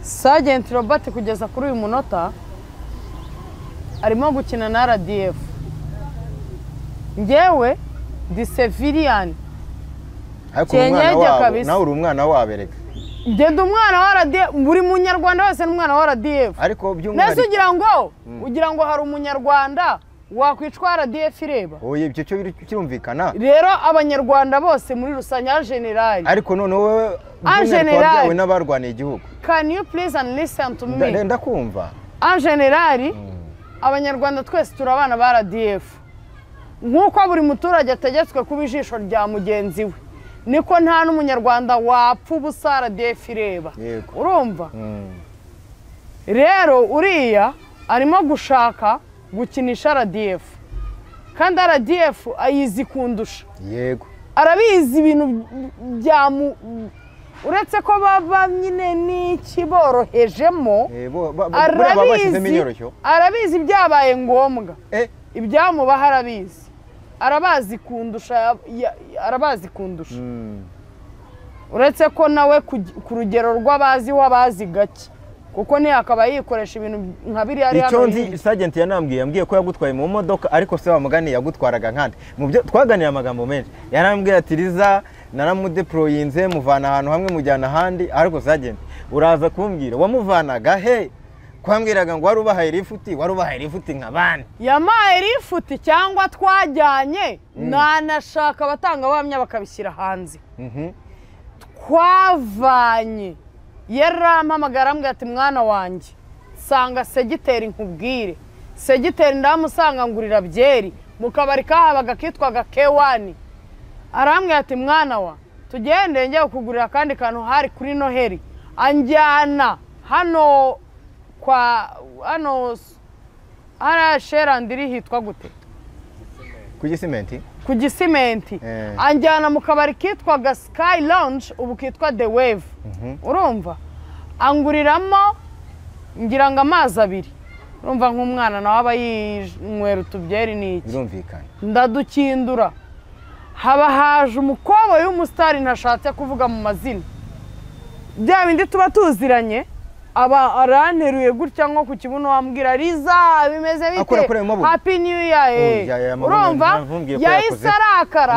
Sergeant Robert kugeza kuri uyu munota arimo gukina na RDF. Ngewe di civilian. Nawe uri umwana wabereka. Ngende umwana wa RDF, buri munyarwanda wese n'umwana wa RDF. Ariko by'umwana nese ugira ngo hari umunyarwanda wakwicwa RDF ireba. Oye ibyo cyo kirumvikana. Rero abanyarwanda bose muri rusanya general. Ariko none wowe general n'abarwaniye igihugu. Can you please and listen to me? Ndakumva. General abanyarwanda twese turabana ba RDF. Nkuko buri muturage ategetswe kuba ijisho rya mugenzi we. Niko nta n'umunyarwanda wapfa ubusa RDF ireba. Urumva? Rero uriya arimo gushaka gukinisha RDF. Kandi RDF ayizi kundusha. Yego. Arabizi ibintu byamu uretse ko baba nyine n'ikiborohejemo. Arabizi byabaye ngombwa. Ibyamuba harabizi. Arabazi kundusha. Uretse ko nawe ku rugero rw'abazi wabazi gake. Kuko ni akaba yikoresha ibintu nka biri ari hano. Icyo nzi Sergeant yambwiye ko yagutwaye mu modoka ariko se wamugani yagutwaraga nkande. Mu byo twaganiye amagambo menshi. Yarambwiye ati Liza naramudeployinze muvana ahantu hamwe mujyana ahandi ariko Sergeant uraza kumbwira wamuvanaga he? Kwambwiraga ngo warubahaye rifuti nk'abandi. Yamaye rifuti cyangwa twajyanye nanashaka batanga bamya bakabishyira hanze. Twavanye yarampamagara ambwira ati mwana wanjye sanga segiteri nkubwire. Segiteri ndamusanga ngurira byeri mu kabari kahabaga kitwaga K1. Arambwira ati mwana wa tugende njye kugurira kandi kantu hari kuri Noheri. Anjyana hano kwa ara Sherandiri hitwa gute? Ku Gisimenti. Anjyana mu kabari kitwaga Sky Lounge ubu kitwa The Wave. Urumva? Anguriramo ngira ngo amazi abiri. Urumva nk'umwana nawe aba yinywera utubyeri n'iki. Birumvikana. Ndadukindura. Haba haje umukobo y'umusitari ntashatse kuvuga mu mazina. Bya bindi tuba tuziranye. Aba aranteruye gutya nko ku kibuno wambwira Liza bimeze bite? Happy New Year. Urumva? Yahise arakara.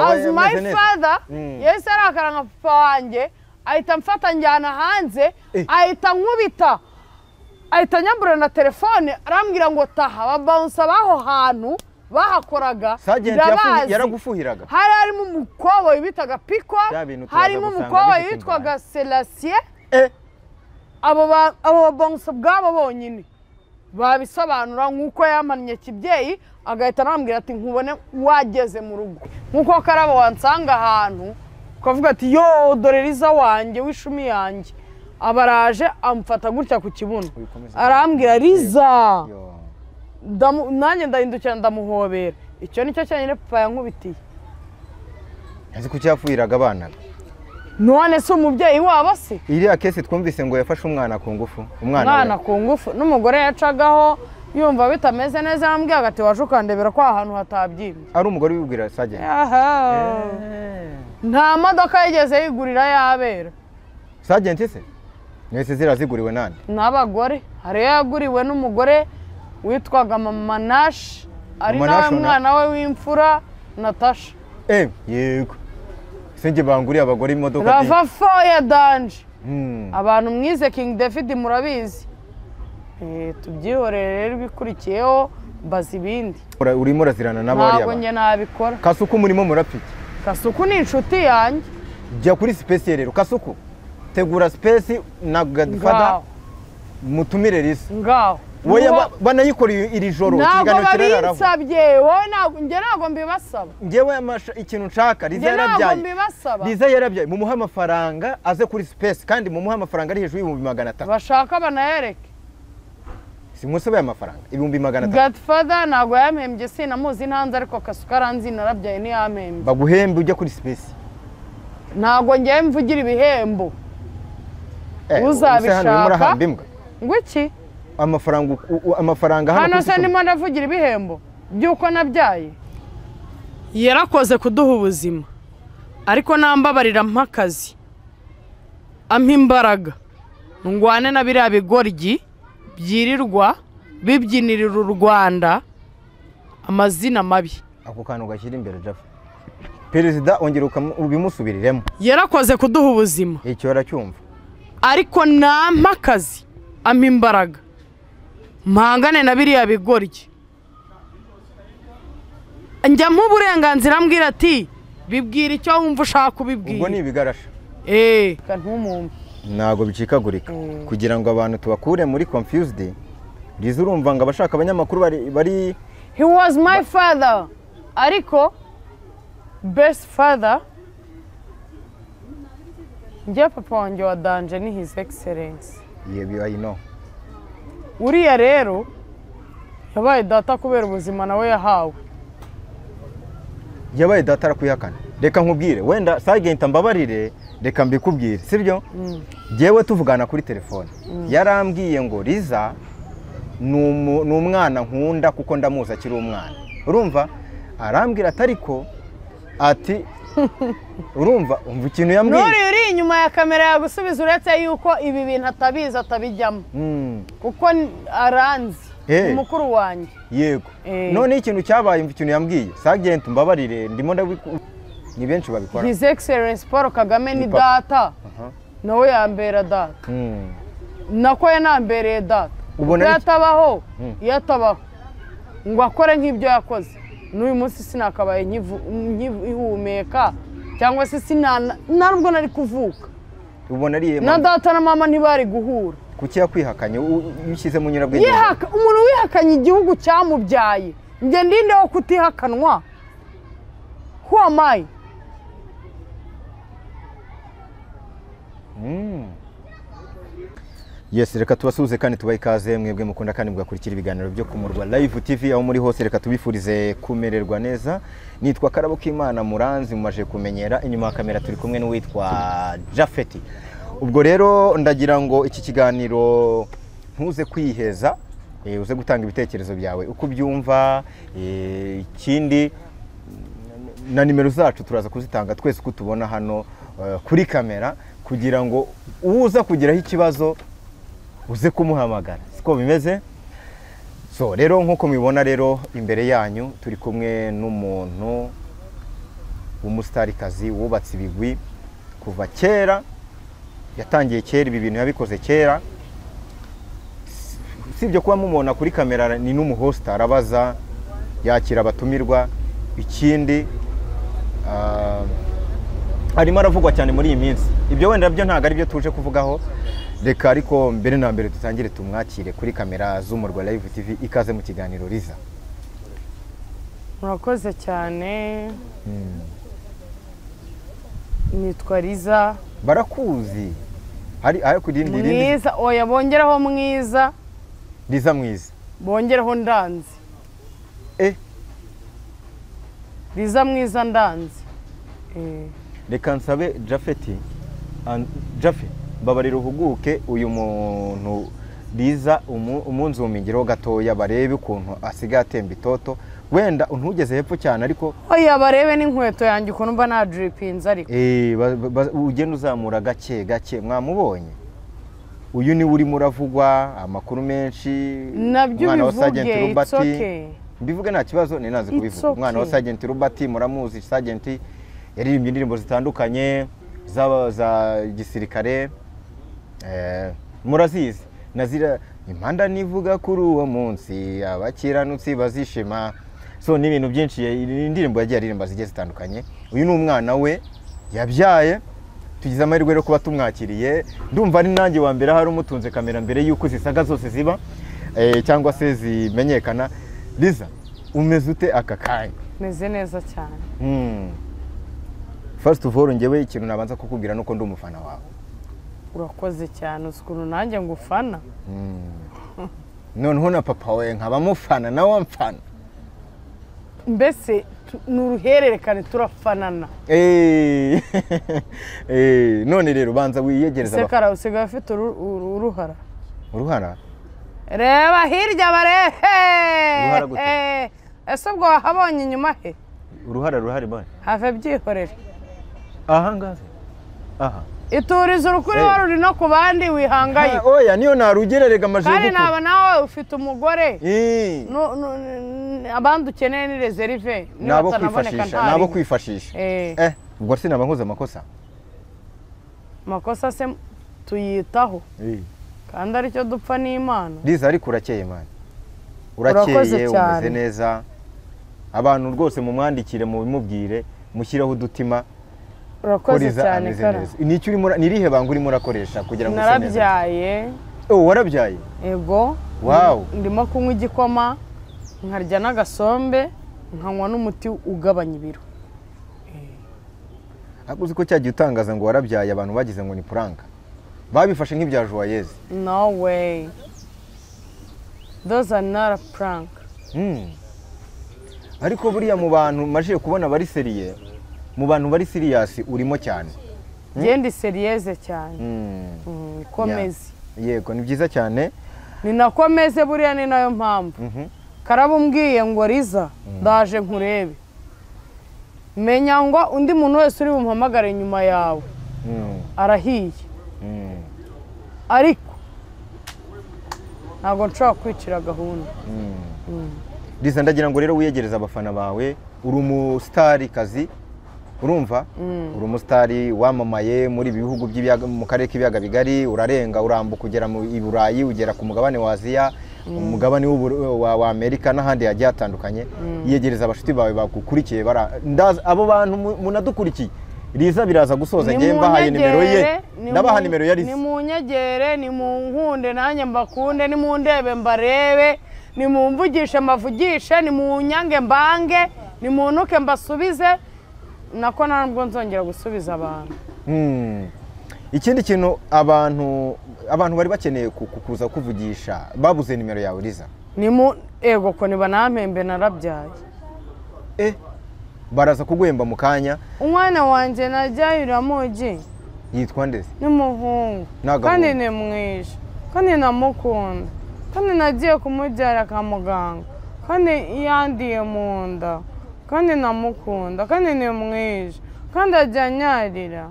As my father, yahise arakara nka papa wanjye. Ahita mfata njyana hanze. Ahita nkubita. Ahita nyambura na telefone. Arambwira ngo taha. Babounce baho hantu bahakoraga. Sergeant yaragufuhiraga. Harimo umukobo bitaga Pico. Harimo umukobo witwaga Selassie. Abo bonso bwabo bonyine babisobanura nkuko yamannye kibyeyi agahita arambwira ati nkubone wageze mu rugo nkuko karabo wansanga ahantu ukavuga ati yo dore Liza wanjye wishumi yanjye abaraje amfata gutya ku kibuno arambwira Liza nanjye ndahindukira ndamuhobera icyo nicyo cyanyine papa yankubitiye azi ko cyafuhiraga abana. None se umubyeyi wabo se? Iriya kesi twumvise ngo yafashe umwana ku ngufu. Umwana ku ngufu n'umugore yacagaho yumva bitameze neza ambwiye ati waje ukandebera ko ahantu hatabyimye. Ari umugore wibwira Sergeant. Nta modoka yigeze yigurira yabera. Sergeant se? Mwese ziraziguriwe nande? N'abagore. Hari yaguriwe n'umugore witwaga Mama Nash. Ari nawe mwana we w'imfura Natasha. Yego. Singe banguriye abagore imodoka Rava foya danje. Abantu mwize King David murabizi. Tubyihorere rero bikurikiyeho bazi ibindi. Urimo razirana n'abari aba. Ntabwo nge nabikora. Kasuku murimo murapiki. Kasuku ni inshuti yanjye. Jya kuri space rero Kasuku. Tegura space na Godfather mutumire Liza. Ngaho. Wowe banayikora iri joro kigano kirararaho. Nsabye wowe nge nago mbibasaba. Ngewe ikintu nshaka Liza yarabyaye. Liza yarabyaye mu muha amafaranga aze kuri space kandi mu muha amafaranga ari hejuru y'ibihumbi 500. Bashaka banayereke. Simusobe amafaranga ibihumbi 500. Godfather nago yamembye sinamuzi ntanze ariko Kasuka aranzi narabyaye ni yamembye. Baguhembe ujya kuri space. Nago ngiye mvugira ibihembo. Uzabishaka. Ngwiki? Amafaranga hano se ndimo ndavugira ibihembo byuko nabyaye. Yarakoze kuduha ubuzima ariko nambabarira mpakazi ampa imbaraga ngwane na biriya bigoryi byirirwa bibyinirira u Rwanda amazina mabi. ako kantu gashyira imbere Jaffe perezida ongera ubimusubiriremo yarakoze kuduha ubuzima icyo aracyumva ariko nampa akazi ampa imbaraga mpangane na biriya bigoryi njya mu burenganzira mbwira ati bibwira icyo wumva ushaka kubibwira ubwo ni ibigarasha kantumumpe ntago bicikagurika kugira ngo abantu tubakure muri confused Liza urumva ngo abashaka abanyamakuru bari he was my father ariko best father njye papa wanjye wa danje ni his excellence I know uriya rero yabaye data kubera ubuzima nawe yahawe yabaye data arakwihakana reka nkubwire wenda sagenta mbabarire reka mbikubwire sibyo jewe tuvugana kuri telefone yarambwiye ngo Liza ni umwana nkunda kuko ndamuzi akiri umwana urumva arambwira atariko ati urumva umva ikintu yambwiye uri inyuma ya kamera yagusubiza uretse yuko ibi bintu atabizi atabijyamo kuko aranzi umukuru wanjye yego none ikintu cyabaye umva ikintu yambwiye sagenta mbabarire ndimo ni benshi babikora his excellence Paul Kagame ni data nawe yambera data nako yanambereye data yatabaho yatabaho ngo akore nk'ibyo yakoze n'uyu munsi sinakabaye nkihumeka cyangwa se ntabwo nari kuvuka ubona ari na data na mama ntibari guhura kuki yakwihakanye ubishyize mu nyurabwenge umuntu wihakanye igihugu cyamubyaye njye ndinde wo kutihakanwa who am I yes reka tubasuhuze kandi tubaye ikaze mwebwe mukunda kandi mugakurikira ibiganiro byo kumurwa live TV aho muri hose reka tubifurize kumererwa neza nitwa Karabo K'Imana Muranzi mumaje kumenyera inyuma ya kamera turi kumwe n'uwitwa Jaffeti ubwo rero ndagira ngo iki kiganiro ntuze kwiheza uze gutanga ibitekerezo byawe uko byumva ikindi na nimero zacu turaza kuzitanga twese uko tubona hano kuri kamera kugira ngo uza kugiraho ikibazo uze kumuhamagara siko bimeze so rero nkuko mubibona rero imbere yanyu turi kumwe n'umuntu w'umustarikazi wubatse ibigwi kuva kera yatangiye kera ibi bintu yabikoze kera sibyo kuba mumubona kuri kamera ni n'umuhosta arabaza yakira abatumirwa ikindi arimo aravugwa cyane muri iyi minsi ibyo wenda byo ntago ari byo tuje kuvugaho reka ariko mbere na mbere dutangire tumwakire kuri kamera z'umurwa live TV ikaze mu kiganiro Liza murakoze cyane nitwa Liza barakuzi hari ayo kudindi mwiza oya bongeraho mwiza Liza mwiza bongeraho ndanzi Liza mwiza ndanzi reka nsabe Jaffeti Jaffe babarira uhuguke uyu muntu Liza umunsi umingiro gatoya barebe ukuntu asigaye atemba itoto wenda untugeze hepfo cyane ariko oya barebe n'inkweto yanjye ukuntu mba na dripinze ariko ugenda uzamura gake gake mwamubonye uyu ni uri muravugwa amakuru menshi nabyo bivuge it's okay mbivuge nta kibazo ni naze kubivuga umwana wa Sergeant Robert muramuzi Sergeant yaririmbye indirimbo zitandukanye za gisirikare murazizi nazira impanda nivuga kuri uwo munsi abakiranutsi bazishima so ni ibintu byinshi indirimbo yagiye aririmba zigiye zitandukanye uyu ni umwana we yabyaye tugize amahirwe yo kuba tumwakiriye ndumva ari nanjye wa mbere hari umutunze kamera mbere yuko zisaga zose ziba cyangwa se zimenyekana Liza umeze ute aka kanya meze neza cyane first of all ngewe ikintu nabanza kukubwira nuko ndi umufana wawe urakoze cyane ukuntu nanjye ngufana noneho na papa we nkaba mufana nawe wamfana mbese n'uruhererekane turafanana none rero banza wiyegereza sekara usigaye afite uruhara reba hirya barehe ese ubwo wahabonye inyuma he uruhara ruhari bane have byihorere aha ngaze aha ituriza urukuri waruri no ku bandi wihangaye oya niyo narugererega amaje kandi naba nawe ufite umugore abandi ukeneye ni reserve nabo kwifashisha ubwo sinaba nkoze amakosa se tuyitaho kandi aricyo dupfa n'Imana Liza ariko urakeye man urakeye umeze neza abantu rwose mu mwandikire mu bimubwire mushyiraho udutima urakoze cyane kara nicyo urimo nirihe banga urimo urakoresha kugira ngo usene neza narabyaye warabyaye ego wow ndimo kunywa igikoma nkarya n'agasombe nkanywa n'umuti ugabanya ibiro akuzi ko cyagiye utangaza ngo warabyaye abantu bagize ngo ni prank babifashe nk'ibya joyeuse no way those are not a prank ariko buriya mu bantu maje kubona bari seriye mu bantu bari serious urimo cyane Gendi seriyeze cyane komeze yego ni byiza cyane ni nakomeze buriya ni nayo mpamvu karabumbwiye ngo Liza ndaje nkurebe menya ngo undi muntu wese uri bumpamagare nyuma yawe arahiye ariko ntabwo nshobora kwicira gahunda Liza ndagira ngo rero wiyegereza abafana bawe uri umusitari kazi urumva uri umusitari wamamaye muri bihugu by'ibiyaga mu karere k'ibiyaga bigari urarenga urambuka kugera mu Burayi ugera ku mugabane wa Aziya umugabane wa Amerika n'ahandi yagiye hatandukanye yiyegereza abashuti bawe bakukurikiye abo bantu munadukurikiye Liza biraza gusoza ngiye mbahaye nimero ye ndabaha nimero ya Liza ni munyegere ni munkunde nanjye mbakunde ni mundebe mbarebe ni mumvugishe mavugishe ni munyange mbange ni munuke mbasubize nako ntabwo nzongera gusubiza abantu ikindi kintu abantu bari bakeneye kukuza kuvugisha babuze nimero yawe Liza ni mu ego ko niba nampembe narabyaye baraza kugwemba mu kanya umwana wanjye najyayo uramugi yitwa ndeze ni muhungu kandi ni mwisha kandi namukunda kandi nagiye kumubyara kwa muganga kandi yandiye mu nda kandi namukunda kandi ni mwisha kandi ajya anyarira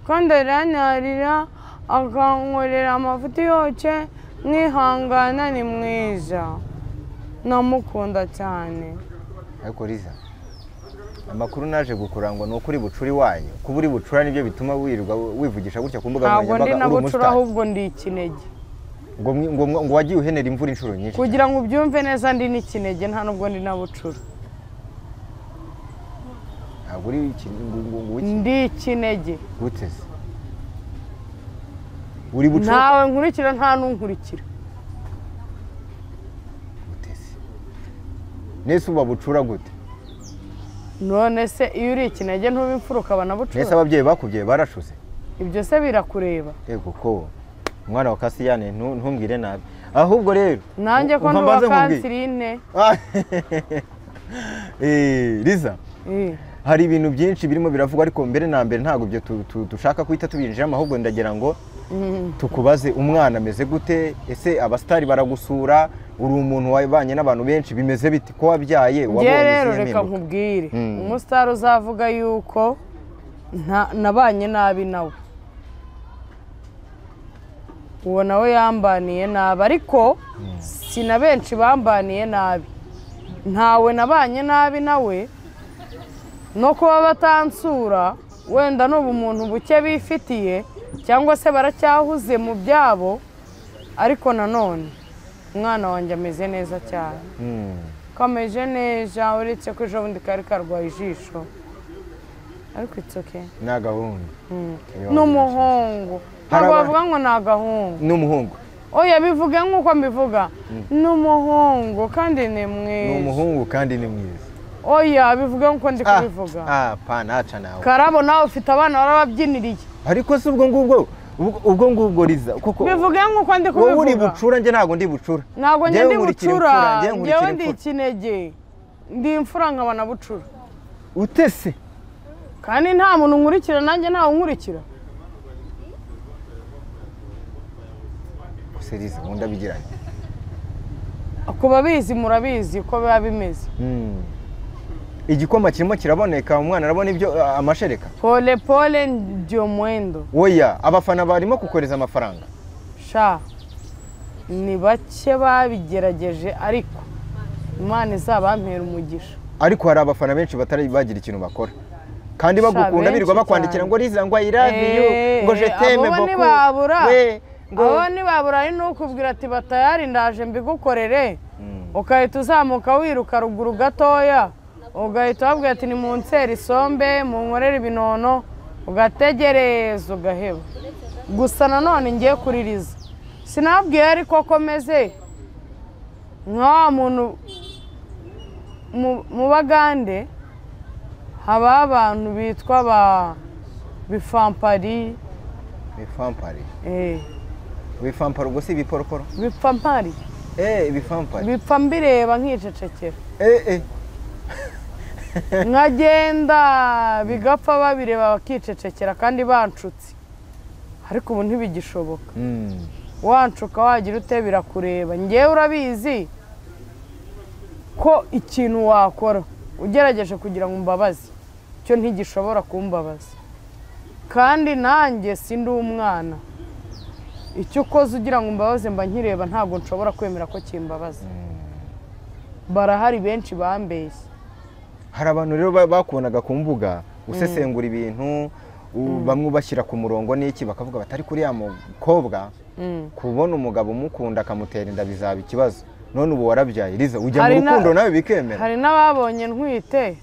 kandi aranyarira akankorera amavuta yoke mwihangana ni mwiza namukunda cyane ariko Liza amakuru naje gukurangwa no kuri bucuri wanyu kuburi bucura nibyo bituma wirirwa wivugisha gutya ku mbuga nkoranyambaga ntabwo ndi nabucura ahubwo ndi ikinege ngo wagiye uhenera imvura inshuro nyinshi kugira ngo ubyumve neza ndi n'ikinege nta nubwo ndi nabucura ntabwo uri ndi ikinege guteze uri bucura ntawe nkurikira nta n'unkurikira guteze nese uba bucura gute none se iyo uri ikinege ntube imfuruka banabucura nese ababyeyi bakubyeyi barashuze ibyo se birakureba yego ko umwana wa Kasiyane ntumbwire nabi ahubwo rero nanjye ko ndi wa Kansirine Liza hari ibintu byinshi birimo biravugwa ariko mbere na mbere ntabwo byo dushaka kwita tubinjiramo ahubwo ndagira ngo tukubaze umwana ameze gute ese abasitari baragusura uri umuntu wabanye n'abantu benshi bimeze biti ko wabyaye wabonye rero reka nkubwire umusitari uzavuga yuko nabanye nabi nawe uwo nawe yambaniye nabi ariko si na benshi bambaniye nabi ntawe nabanye nabi nawe no kuba batansura wenda n'ubu umuntu buke bifitiye cyangwa se baracyahuze mu byabo ariko nanone umwana wanjye ameze neza cyane kameje neza uretse ko ejo bundi kari karwaye ijisho ariko it's okay ni agahungu n'umuhungu ntabwo bavuga ngo ni agahungu n'umuhungu oya bivuge nk'uko mbivuga n'umuhungu kandi ni mwiza n'umuhungu kandi ni mwiza oya bivuge nk'uko ndi kubivuga naca nawe karabo nawe ufite abana barababyiniriye ariko si ubwo ngubwo Liza bivuge nk'uko ndi kubivuga wowe uri bucura njye ntabwo ndi bucura ntabwo njye ndi bucura njyewe ndi ikinege ndi imfura nkaba na bucura utese kandi nta muntu nkurikira nanjye ntawe unkurikira gusa Liza nkunda bigiranye kuba bizi murabizi uko biba bimeze igikoma kirimo kiraboneka umwana arabona ibyo amashereka pole pole ndio mwendo. oya abafana barimo kukoreza amafaranga Sha ni bake babigerageje ariko Imana izabampera umugisha. ariko hari abafana benshi batari bagira ikintu bakora kandi bagukunda birirwa bakwandikira ngo Liza ngo I love you ngo je t'aime beaucoup abo nibabura ari nukubwira ati batayari ndaje mbigukorere ukahita uzamuka wiruka ruguru gatoya ugahita wabwira ati ni mu nseri isombe mu nkorera ibinono ugategereza ugaheba. Gusa nanone ngiye kuri Liza sinabwiye ariko akomeze nka muntu mu Bagande haba abantu bitwa ba bifampari bifampari ubwo si ibiporokoro bifampari bifampari bipfa mbireba nkicecekera nkagenda bigapfa babireba bakicecekera kandi banshutse ariko ubu ntibigishoboka wancuka wagira ute birakureba ngewe urabizi ko ikintu wakora ugerageje kugira ngo umbabaze cyo ntigishobora kumbabaza kandi nanjye sindi umwana icyo ukoze ugira ngo umbabaze mba nkireba ntabwo nshobora kwemera ko kimbabaza. Barahari benshi bambeshye. Hari abantu rero bakubonaga ku mbuga usesengura ibintu bamwe bashyira ku murongo n'iki bakavuga batari kuri ya mukobwa kubona umugabo umukunda akamutera inda bizaba ikibazo none ubu warabyaye Liza ujya mu rukundo nawe bikemera. Hari n'ababonye ntwite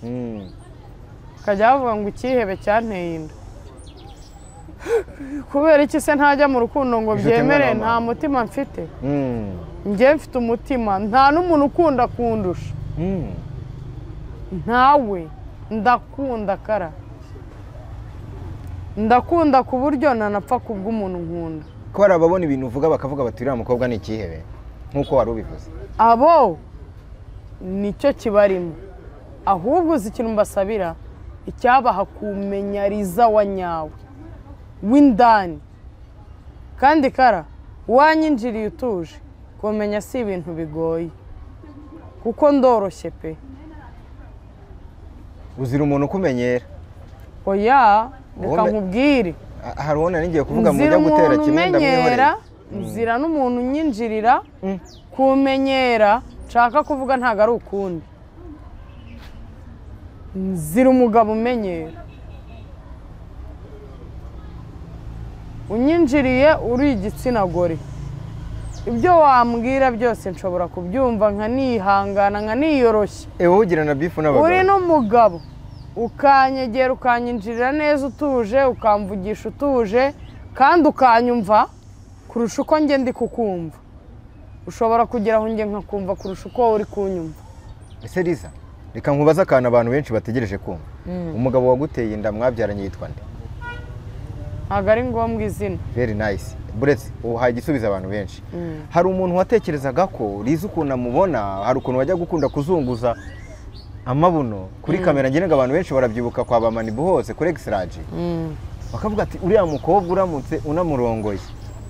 kajya bavuga ngo ikihebe cyanteye inda kubera iki se ntajya mu rukundo ngo byemere nta mutima mfite. Njye mfite umutima nta n'umuntu ukunda kundusha ntawe ndakunda kara ndakunda ku buryo nanapfa kubw'umuntu nkunda ko hari ababona ibintu uvuga bakavuga bati uriya mukobwa ni ikihebe nk'uko wari ubivuze. Abo nicyo kibarimo ahubwo uzi ikintu mbasabira icyabaha kumenya Liza wa nyawe w'indani kandi kara wanyinjiriye utuje kumenya si ibintu bigoye kuko ndoroshye pe. Uzira umuntu ukumenyera oya reka nkubwire hari uwona ningiye kuvuga mu byo gutera kimwe ndamwihorera nzira n'umuntu unyinjirira kumenyera nshaka kuvuga ntago ari ukundi nzira umugabo umenyera unyinjiriye uri igitsina gore ibyo wambwira byose nshobora kubyumva nkanihangana nkaniyoroshya. Wowe ugira na bifu n'abagabo uri n'umugabo ukanyegera ukanyinjirira neza utuje ukamvugisha utuje kandi ukanyumva kurusha uko njye ndi kukumva ushobora kugera aho njye nkakumva kurusha uko uri kunyumva. Ese Liza reka nkubaza akantu abantu benshi bategereje kumva umugabo waguteye inda mwabyaranye yitwa nde? Ntabwo ari ngombwa izina. Very nice. Buretse uhaye igisubiza abantu benshi. Hari umuntu watekerezaga ko Liza ukuntu amubona hari ukuntu wajya gukunda kuzunguza amabuno kuri kamera ngenega abantu benshi barabyibuka kwa Bamanibu hose kuri Exrage bakavuga ati uriya mukobwa uramutse unamurongoye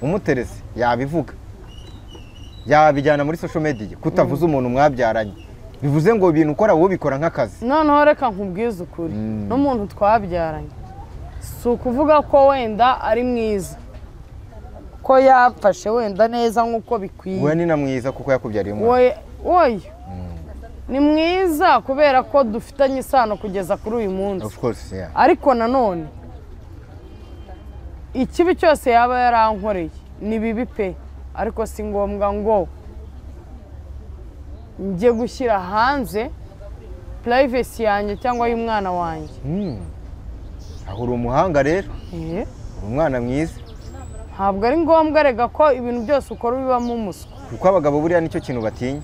umuterese yabivuga yabijyana muri social media kutavuza umuntu mwabyaranye bivuze ngo ibintu ukora wowe bikora nk'akazi. Noneho reka nkubwize ukuri n'umuntu twabyaranye si ukuvuga ko wenda ari mwiza ko yapfashe wenda neza nk'uko bikwiye. We ni na mwiza kuko yakubyariye umwana. Oya ni mwiza kubera ko dufitanye isano kugeza kuri uyu munsi. Of course, yeah. Ariko nanone ikibi cyose yaba yarankoreye ni bibi pe ariko si ngombwa ngo njye gushyira hanze privacy yanjye cyangwa y'umwana wanjye. Aho uri umuhanga rero umwana mwiza ntabwo ari ngombwa rega ko ibintu byose ukora bibamo umuswa kuko abagabo buriya nicyo kintu batinya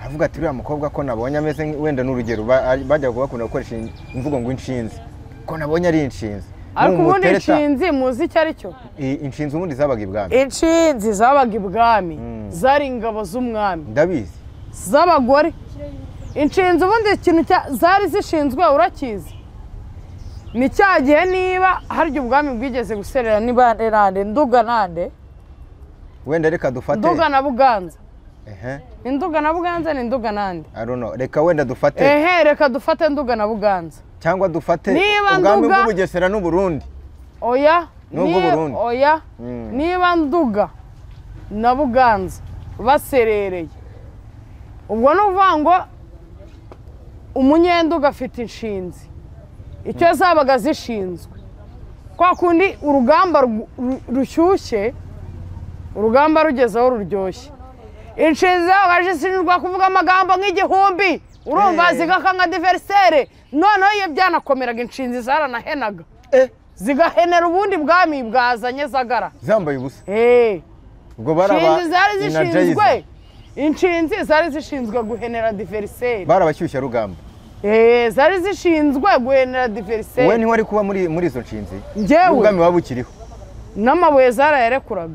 avuga ati uriya mukobwa ko nabonye ameze wenda n'urugero bajya bakunda gukoresha imvugo ngo inshinzi ko nabonye ari inshinzi. Ariko ubundi inshinzi muzi icyo ari cyo? Inshinzi ubundi zabaga ibwami. Inshinzi zabaga ibwami zari ingabo z'umwami ndabizi z'abagore. Inshinzi ubundi ikintu zari zishinzwe urakizi ni cya gihe niba harya ubwami bwigeze guserera niba nande Nduga nande wenda reka dufate Nduga na Buganza Induga na Buganza ni Nduga nande? I don't know. Reka wenda dufate. Reka dufate Nduga na Buganza. Cyangwa dufate ubwami bw'Ubugesera n'u Burundi. Oya. N'ubwo Burundi. Oya. Niba Nduga na Buganza baserereye. Ubwo nuvuga ngo umunyenduga afite inshinzi. Icyo zabaga zishinzwe. Kwa kundi urugamba rushyushye, urugamba rugezeho ruryoshye. Inshinzi zabaga zishinzwe kuvuga amagambo nk'igihumbi. Urumva zigaka nka diversaire. Noneho iyo byanakomeraga inshinzi zaranahenaga. Zigahenera ubundi bwami bwazanye zagara. Zambaye ubusa. Ubwo baraba inshinzi zari zishinzwe guhenera diversaire. Barabashyushya rugamba. Zari zishinzwe guhenera diversaire. Wowe ntiwari kuba muri izo nshinzi? Njyewe ubwami wabukiriho. N'amabuye zarayarekuraga.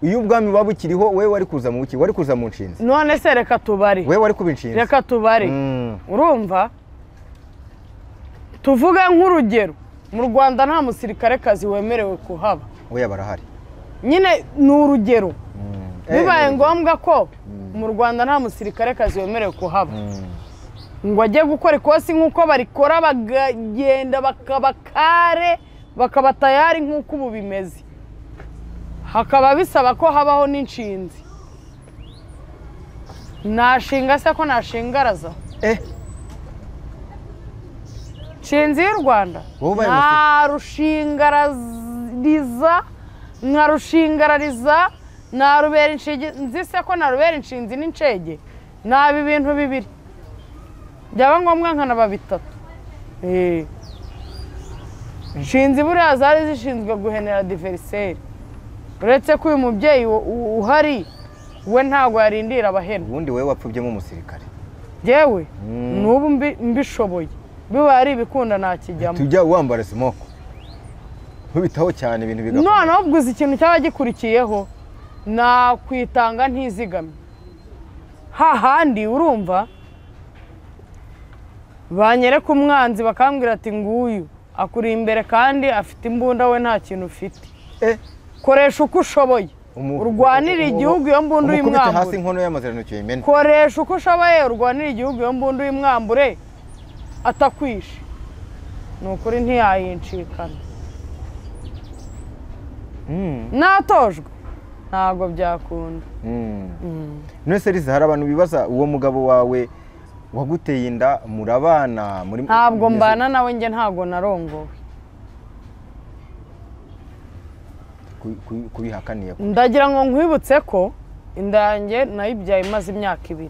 Iyo ubwami wabukiriho wewe wari kuza mu buki, wari kuza mu nshinzi. None se reka tubare. Wewe wari kuba inshinzi. Reka tubare. Urumva? Tuvuge nk'urugero. Mu Rwanda nta musirikare kazi wemerewe kuhaba. Oya barahari. Nyine ni urugero. Bibaye ngombwa ko mu Rwanda nta musirikare kazi wemerewe kuhaba. Ngo ajye gukora ikosi nk'uko barikora bagagenda bakabakare bakaba tayari nk'uko ubu bimeze. Hakaba bisaba ko habaho n'inshinzi. Nashinga se ko nashingaraza. Nshinzi y'u Rwanda. Narushingariza, nkarushingarariza, narubera inshinzi se ko narubera inshinzi n'incege. Nabi ibintu bibiri. Byaba ngombwa nkanaba bitatu. Nshinzi buriya zari zishinzwe guhenera diversaire. Uretse ko uyu mubyeyi uhari we ntago yarindira abahena. Ubundi wewe wapfubyemo umusirikare. Jewe n'ubu mbishoboye. Biba ari ibikunda nakijyamo. Tujya wambara simoko. Nkubitaho cyane ibintu bigapfa. None ubguze ikintu cyaba gikurikiyeho nakwitanga ntizigame. Hahandi urumva banyereka umwanzi bakambwira ati nguyu akuri imbere kandi afite imbunda we nta kintu ufite. Koresha uko ushoboye. Urwanira igihugu iyo mbundu y'imwambure. Hasi inkono y'amazerano cyo imene. Koresha uko ushoboye urwanira igihugu iyo mbundu y'imwambure atakwishe. Nukuri ntiyayincikana. Natojwe ntago byakunda. None se Liza hari abantu bibaza uwo mugabo wawe waguteye inda murabana muri ntabwo mbana nawe nge ntago narongowe. Kubihakaniye. Ndagira ngo nkwibutse ko indange nayibyaye imaze imyaka 2.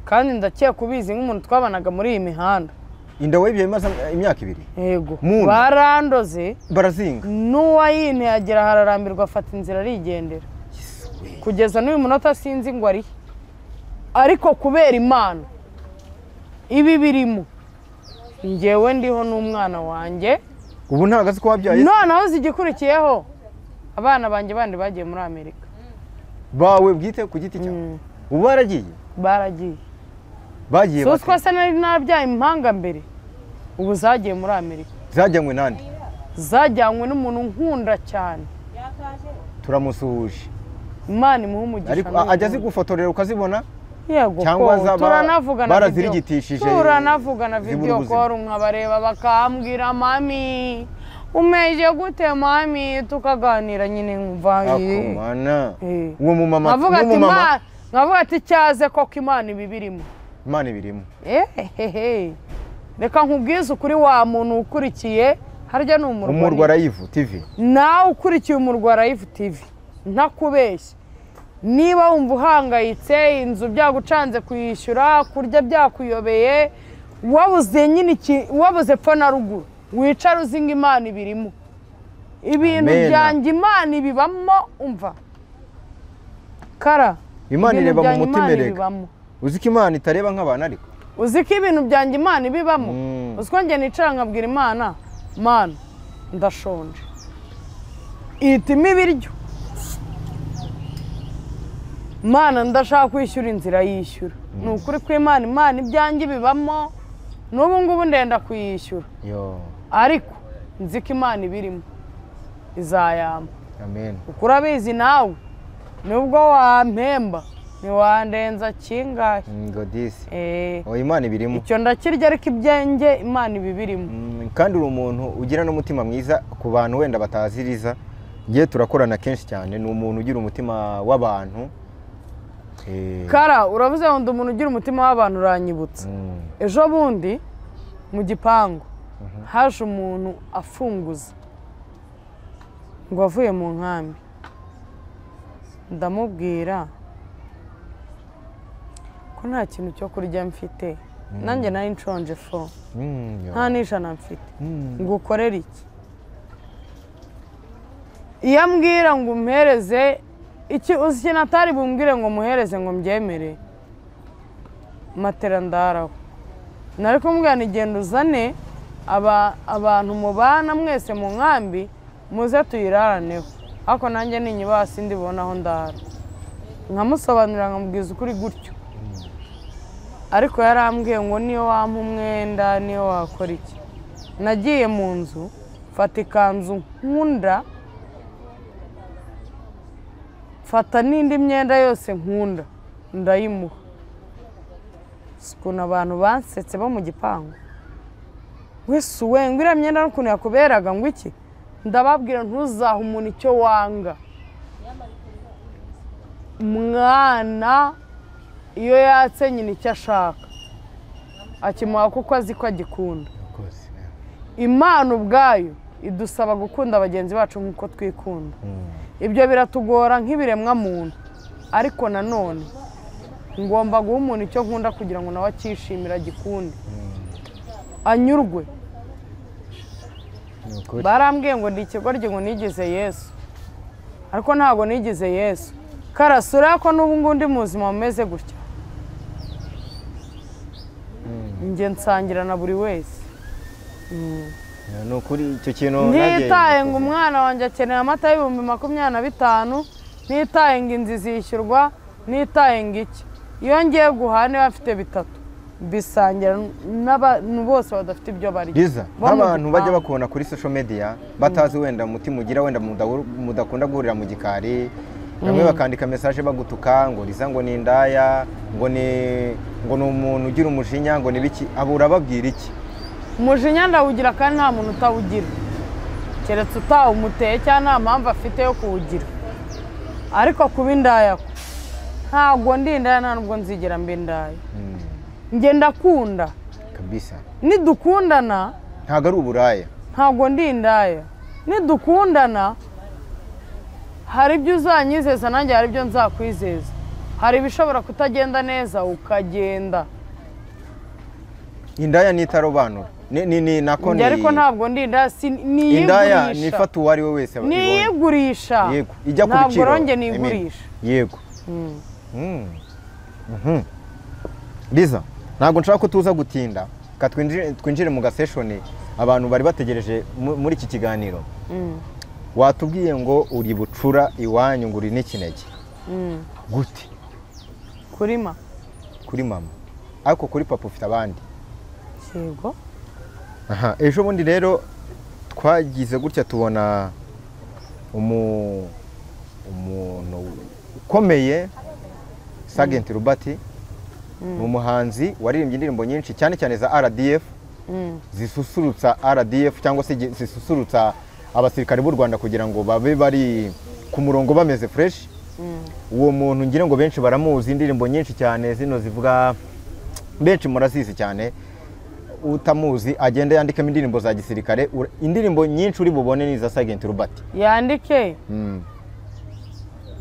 Kandi ndakeka kubizi nk'umuntu twabanaga muri iyi mihanda. Inda wibyaye imaze imyaka 2? Yego. Barandoze. Barazinga. N'uwayine yagera hararambirwa afata inzira arigendera. Kugeza n'uyu munota sinzi ngo ari. Ariko kubera Imana ibi birimo ngewe ndiho n'umwana wanjye. Ubu ntagazi ko wabyaye? Noneho zigikurikiyeho abana banjye bandi bagiye muri Amerika. Bawe bwite ku giti cyawe? Ubu baragiye? Baragiye. Bagiye bate? So se nari nabyaye impanga mbere. Ubu zagiye muri Amerika. Zajyanywe nande? Zajyanywe n'umuntu nkunda cyane. Turamusuhuje. Imana imuhe umugisha. Ariko ajya zigufotorera ukazibona? Yego. Cyangwa turanavugana barazirigitishije. Turanavugana video call nkabareba bakambwira mami umeje gute mami tukaganira nyine nkumva. Akomana. Uwo mu mama nkavuga ati cyaze koko Imana ibibirimo. Imana ibirimo. Reka nkubwize ukuri wa muntu ukurikiye harya Umurwa Live TV. Nawe ukurikiye Umurwa Live TV ntakubeshye. Niba wumva uhangayitse inzu byagucanze kuyishyura kurya byakuyobeye wabuze nyine wabuze pfa na ruguru wicara uzinga Imana ibirimo. Ibintu byanjye Imana ibibamo umva. Kara Imana ireba mu mutima erega. Uzi ko Imana itareba nk'abantu ariko. Uzi ko ibintu byanjye Imana ibibamo. Uzi ko nge nicara nkabwira Imana, Mana ndashonje. Itima ibiryo. Mana ndashaka kwishyura inzira yishyura. Nukuri ko Imana ibyanjye bibamo n'ubu ngubu ndenda kuyishyura. Ariko nzi ko Imana ibirimo izayamba. Amen. Ukurabizi nawe nubwo wampemba ntiwandenza kingahe ngo disi eh Imana ibirimo icyo ndakirya ariko ibyenge Imana ibibirimo kandi uri umuntu ugira n'umutima mwiza ku bantu wenda bataziriza ngiye turakorana kenshi cyane ni umuntu ugira umutima w'abantu Kara uravuze ngo ndi umuntu ugira umutima w'abantu uranyibutsa ejo bundi mu gipangu haje umuntu afunguza ngo avuye mu nkambi ndamubwira ko nta kintu cyo kurya mfite nanjye nari nshonje fo nta n'ijana mfite ngo ukorere iki iyo ambwira ngo umpereze uzi ikintu atari bumbwire ngo muhereze ngo mbyemere matera ndaraho nari kumubwira ni genda uzane abantu mubana mwese mu nkambi muze tuyiraraneho ariko nanjye ninyibasi ndibonaho ndara nkamusobanurira nkamubwiza ukuri gutyo ariko yarambwiye ngo niyo wampa umwenda niyo wakora iki nagiye mu nzu mfata ikanzu nkunda fata n'indi myenda yose nkunda ndayimuha ukuntu abantu bansetse bo mu gipangu wese ngo iriya myenda n'ukuntu yakuberaga ngo iki ndababwira ntuzahe umuntu icyo wanga umwana iyo yatse nyine icyo ashaka akimuha kuko azi ko agikunda Imana ubwayo idusaba gukunda bagenzi bacu nk'uko twikunda ibyo biratugora nk'ibiremwa muntu ariko nanone ngomba guha umuntu icyo nkunda kugira ngo nawe akishimire agikunde anyurwe barambwiye ngo ndi ikigoryi ngo nigize Yesu ariko ntabwo nigize Yesu karasura ko n'ubu ngubu ndi mu buzima bumeze gutya njye nsangira na buri wese ni ukuri icyo kintu ntitaye ngo umwana wanjye akeneye amata y'ibihumbi 25 ntitaye ngo inzu izishyurwa ntitaye ngo iki iyo ngiye guhaha niba afite bitatu bisangira n'abantu bose badafite ibyo barya nk'abantu bajya bakubona kuri social media batazi wenda umutima ugira wenda mudakunda guhurira mu gikari bamwe bakandika message bagutuka ngo riza ngo ni indaya ngo ni umuntu ugira umujinya ngo ni biki abura babwira iki umujinya ndawugira kandi nta muntu utawugira keretse utawumuteye cyangwa nta mpamvu afite yo kuwugira ariko kuba indaya ntabwo ndi indaya nta nubwo nzigera mbe indaya njye ndakunda kabisa nidukundana ntabwo ari uburaya ntabwo ndi indaya nidukundana hari ibyo uzanyizeza nanjye hari ibyo nzakwizeza hari ibishobora kutagenda neza ukagenda indaya nitarobanura ni nako ni ariko ntabwo ndi indaya niyigurisha indaya nifata uwo ari we wese niyigurisha yego ijya ku ntabwo biciro ronge nigurisha yego Liza ntabwo nshaka ko tuza gutinda twinjire mu gaseshoni abantu bari bategereje muri iki kiganiro watubwiye ngo uri bucura iwanyu ngo uri n'ikinege gute kuri mama ariko kuri papa ufite abandi yego ejo bundi rero twagize gutya tubona umuntu ukomeye Sergeant Robert ni umuhanzi waririmbye indirimbo nyinshi cyane cyane za RDF zisusurutsa RDF cyangwa se zisusurutsa abasirikare b'u Rwanda kugira ngo babe bari ku murongo bameze fresh uwo muntu ngira ngo benshi baramuzi indirimbo nyinshi cyane zino zivuga benshi murazizi cyane utamuzi agenda yandikamo indirimbo za gisirikare indirimbo nyinshi uri bubone ni za Sergeant Robert yandike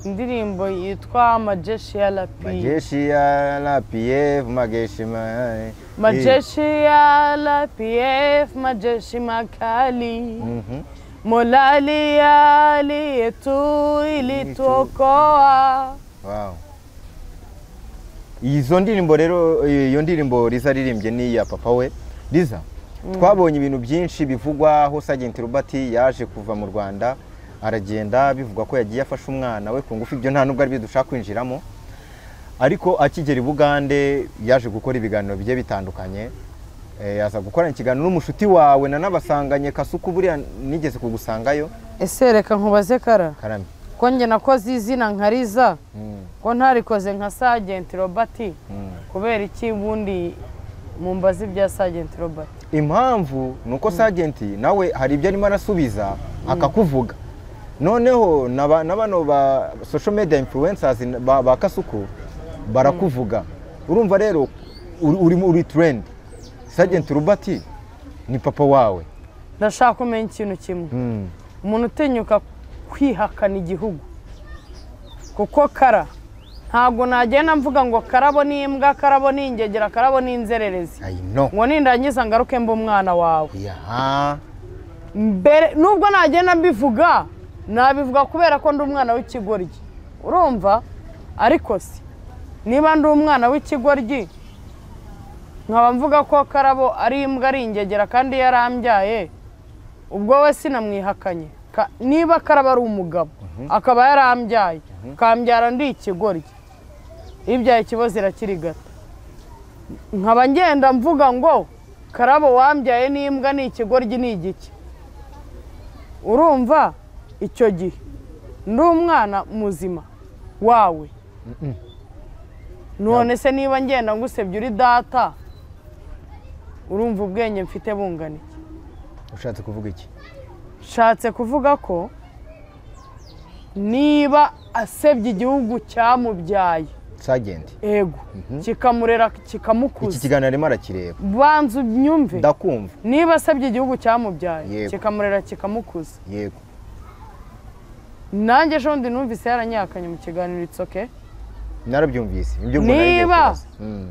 indirimbo yitwa Majeshi ya RPF Majeshi ya RPF majeshi makali Molali yali yetu ilituokoa. Wow. Izo ndirimbo rero iyo ndirimbo Liza aririmbye ni ya papa we. Liza twabonye ibintu byinshi bivugwa aho Sergeant Robert yaje kuva mu Rwanda aragenda bivugwa ko yagiye afasha umwana we ku ngufu ibyo nta nubwo ari bidushaka kwinjiramo. Ariko akigera i Bugande yaje gukora ibiganiro bigiye bitandukanye. Yaza gukorana ikiganiro n'umushuti wawe na nabasanganye Kasuku buriya nigeze kugusangayo. Ese reka nkubaze Kara. Karame. ko njye nakoze izina nka Liza ko ntarikoze nka Sergeant Robert kubera iki bundi mumbaza ibya Sergeant Robert. Impamvu nuko Sergeant nawe hari ibyo arimo arasubiza akakuvuga, noneho n'abano ba social media influencers ba Kasuku barakuvuga, urumva rero uri trend. Sergeant Robert ni papa wawe. Ndashaka kumenya ikintu kimwe, umuntu utinyuka kwihakana igihugu kuko Kara ntabwo nagenda mvuga ngo Karabo ni imbwa, Karabo ni ingegera, Karabo ni inzererezi ngo nindangiza ngaruke mba umwana wawe. Mbere nubwo nagenda mbivuga nabivuga kubera ko ndi umwana w'ikigoryi, urumva? Ariko si niba ndi umwana w'ikigoryi nkaba mvuga ko Karabo ari imbwa ari ingegera kandi yarambyaye, ubwo we sinamwihakanye. Niba Karabo ari umugabo akaba yarambyaye kambyara ndi ikigoryi, ibyaye ikibazo irakirigata, nkaba ngenda mvuga ngo Karabo wambyaye n'imbwa ni ikigoryi ni igiki, urumva? Icyo gihe ndi umwana muzima wawe. None se niba ngenda ngusebye uri data, urumva ubwenge mfite bungana iki? Ushatse kuvuga iki? Shatse kuvuga ko niba asebye igihugu cyamubyaye Sergeant ego kikamurera kikamukuza, iki kiganiro arimo arakireba, banzu nyumve ndakumva. Niba asebye igihugu cyamubyaye kikamurera kikamukuza, yego nanjye ejo ndi numvise yaranyakanye mu kiganiro itsoke, narabyumvise ibyo niba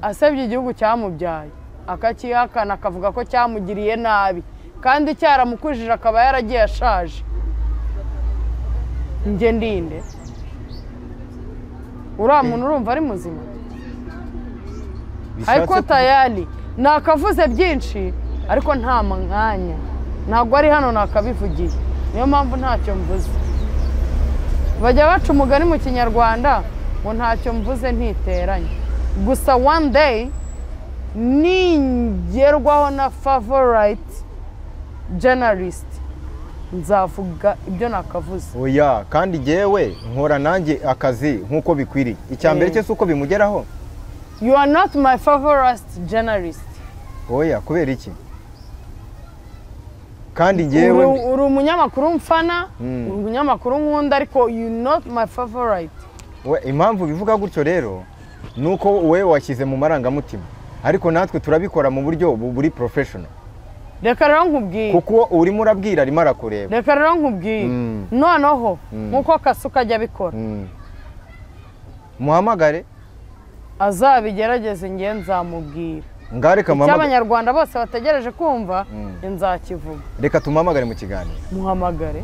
asebye igihugu cyamubyaye akakihakana akavuga ko cyamugiriye nabi kandi cyaramukujije akaba yaragiye ashaje, njye ndinde uriya muntu urumva ari muzima? Ariko tayari nakavuze byinshi ariko nta mwanya, ntabwo ari hano nakabivugiye, niyo mpamvu ntacyo mvuze. Bajya baca umugani mu Kinyarwanda ngo ntacyo mvuze ntiteranye, gusa one day ningerwaho na favorite journalist nzavuga ibyo nakavuze. Oya, kandi jewe nkora nanjye akazi nkuko bikwiriye. Icyambere cyo suko bimugeraho. You are not my favorite journalist. Oya, kubera iki? Kandi jewe uri umunyamakuru mfana, uri umunyamakuru nkunda, ariko you not my favorite. We impamvu bivuga gutyo rero nuko we washyize mu marangamutima, ariko natwe turabikora mu buryo buri professional. Reka rero nkubwiye kuko urimo urabwira arimo arakureba. Reka rero nkubwiye noneho nkuko Kasuka ajya bikora, muhamagare azabigerageze ngiye nzamubwira. Ngareka mama cy'Abanyarwanda bose bategereje kumva nzakivuga. Reka tumamagare mu kiganiro. Muhamagare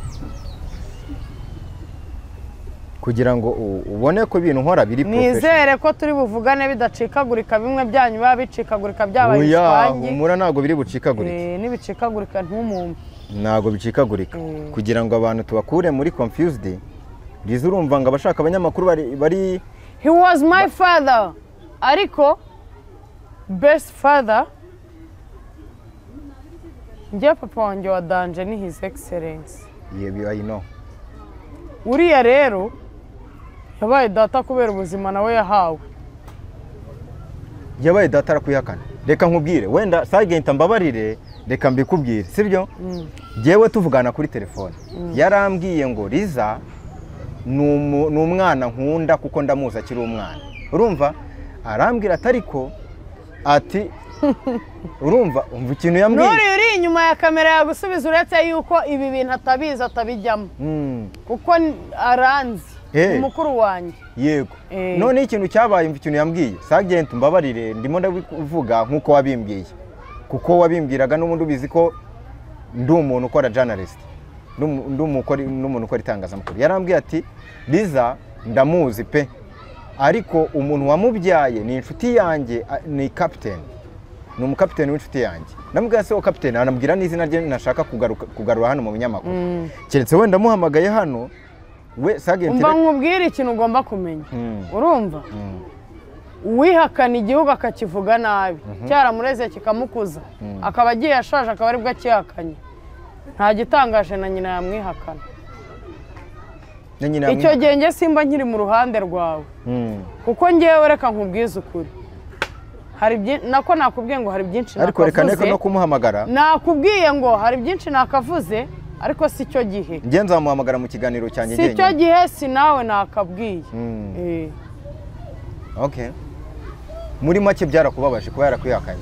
kugira ngo ubone ko ibintu nkora biri professional. Nizere ko turi buvugane bidacikagurika, bimwe byanyu biba bicikagurika byabaye iswangi. Oya, umura ntago biri bucikagurika. Nibicikagurika ntumumve. Ntago bicikagurika. Kugira ngo abantu tubakure muri confused. Liza urumva ngo abashaka abanyamakuru bari He was my father. Ariko best father njye papa wanjye wa danje ni his excellence. Yeah, I know. Uriya rero yabaye data kubera ubuzima nawe yahawe. Yabaye data arakuyakana. Reka nkubwire, wenda Sergeant mbabarire, reka mbikubwire, sibyo? Jewe tuvugana kuri telefone. Yarambwiye ngo Liza ni umwana nkunda kuko ndamuzi akiri umwana. Urumva? Arambwira atariko ati urumva umva ikintu yambwiye. Uri inyuma ya kamera yagusubiza uretse yuko ibi bintu atabiza atabijyamo. Kuko aranzi umukuru wanjye. Yego. None ikintu cyabaye umva ikintu yambwiye. Sergeant mbabarire ndimo ndavuga nkuko wabimbwiye. Kuko wabimbwiraga n'umuntu ubizi ko ndi umuntu ukora journalist. N'umuntu ukora itangazamakuru. Yarambwiye ati Liza ndamuzi pe. Ariko umuntu wamubyaye ni inshuti yanjye, ni captain. Ni umukapiteni w'inshuti yanjye. Ndamubwira se o captain anambwira n'izina rye nashaka kugarura hano mu binyamakuru. Keretse wenda muhamagaye hano we Sergeant. Umva nkubwira ikintu ugomba kumenya. Urumva? Wihakana igihugu akakivuga nabi, cyaramureze kikamukuza, akaba agiye ashaje akaba aribwo akihakanye. Nta gitangaje na nyina yamwihakana. icyo gihe njye simba nkiri mu ruhande rwawe kuko ngewe reka nkubwize ukuri nako nakubwiye ngo hari byinshi ariko reka neko no kumuhamagara nakubwiye ngo hari byinshi nakavuze ariko si cyo gihe njye nzamuhamagara mu kiganiro cyanjye si cyo gihe si nawe nakabwiye okay muri make byarakubabaje kuba yarakwihakanye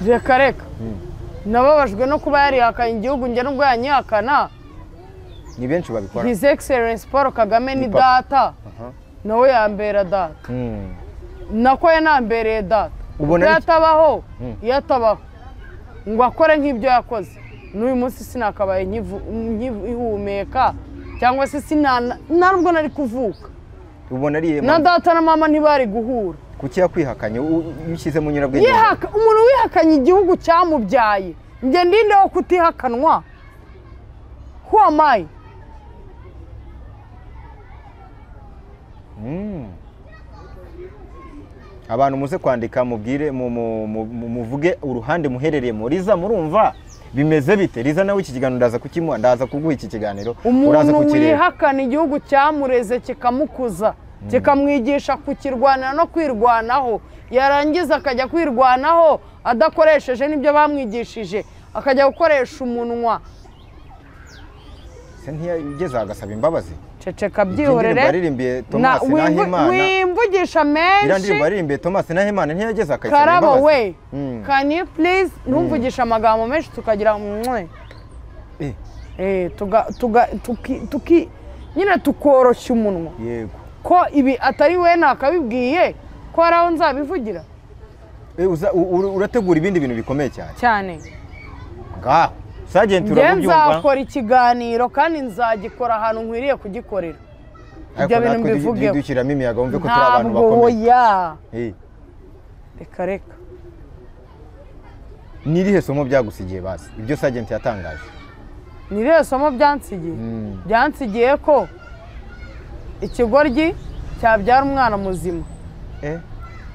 reka nababajwe no kuba yarihakanye igihugu njye nubwo yanyihakana ni benshi babikora His Excellence Paul Kagame ni data nawe yambera data nako yanambereye data yatabaho yatabaho ngo akore nk'ibyo yakoze n'uyu munsi sinakabaye nkihumeka cyangwa se ntabwo nari kuvuka ubona ari na data na mama ntibari guhura kuki yakwihakanye yishyize mu nyurabwenge umuntu wihakanye igihugu cyamubyaye njye ndinde wo kutihakanwa who am I abantu muze kwandika mubwire muvuge uruhande muherereyemo Liza murumva bimeze bite Liza nawe iki kiganiro ndaza kukimuha ndaza kuguha iki kiganiro umuntu wihakana igihugu cyamureze kikamukuza kikamwigisha kukirwanira no kwirwanaho yarangiza akajya kwirwanaho adakoresheje n'ibyo bamwigishije akajya gukoresha umunwa se ntiyageze agasaba imbabazi ceceka byihorere wimvugisha menshi irandirimbo aririmbiye Thomas Nahimana ntiyageze akayisaba imbabazi Karabo we Mm. can you please ntumvugishe amagambo menshi tukagira mwe nyine tukoroshya umunwa yego ko ibi atari we nakabibwiye ko hari aho nzabivugira urategura ibindi bintu bikomeye cyane ngaho Sergeant urabyumva nzakora ikiganiro kandi nzagikora ahantu nkwiriye kugikorera ibyo bintu mbivugeho dushyiramo imiyaga wumve ko turi abantu bakomeye reka ni irihe somo byagusigiye basi ibyo Sergeant yatangaje ni irihe somo byansigiye byansigiye ko ikigoryi cyabyara umwana muzima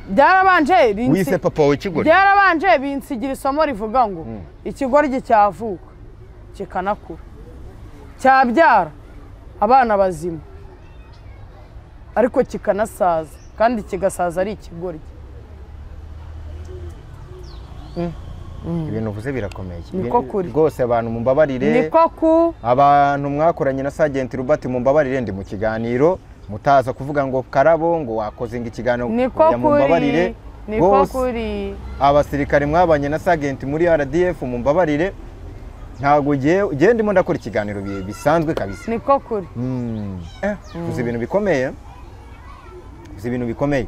byarabanje wise papa we ikigoryi byarabanje binsigira isomo rivuga ngo ikigoryi cyavuka kikanakura cyabyara abana bazima ariko kikanasaza kandi kigasaza ari ikigoryi ibintu uvuze birakomeye niko kuri rwose abantu mumbabarire niko ku abantu mwakoranye na Sergeant Robert mumbabarire ndi mu kiganiro mutaza kuvuga ngo Karabo ngo wakoze ngo ikiganiro mumbabarire niko kuri abasirikare mwabanye na Sergeant muri RDF mumbabarire ntago giye ndimo ndakora ikiganiro bisanzwe kabisa niko kuri uzi ibintu bikomeye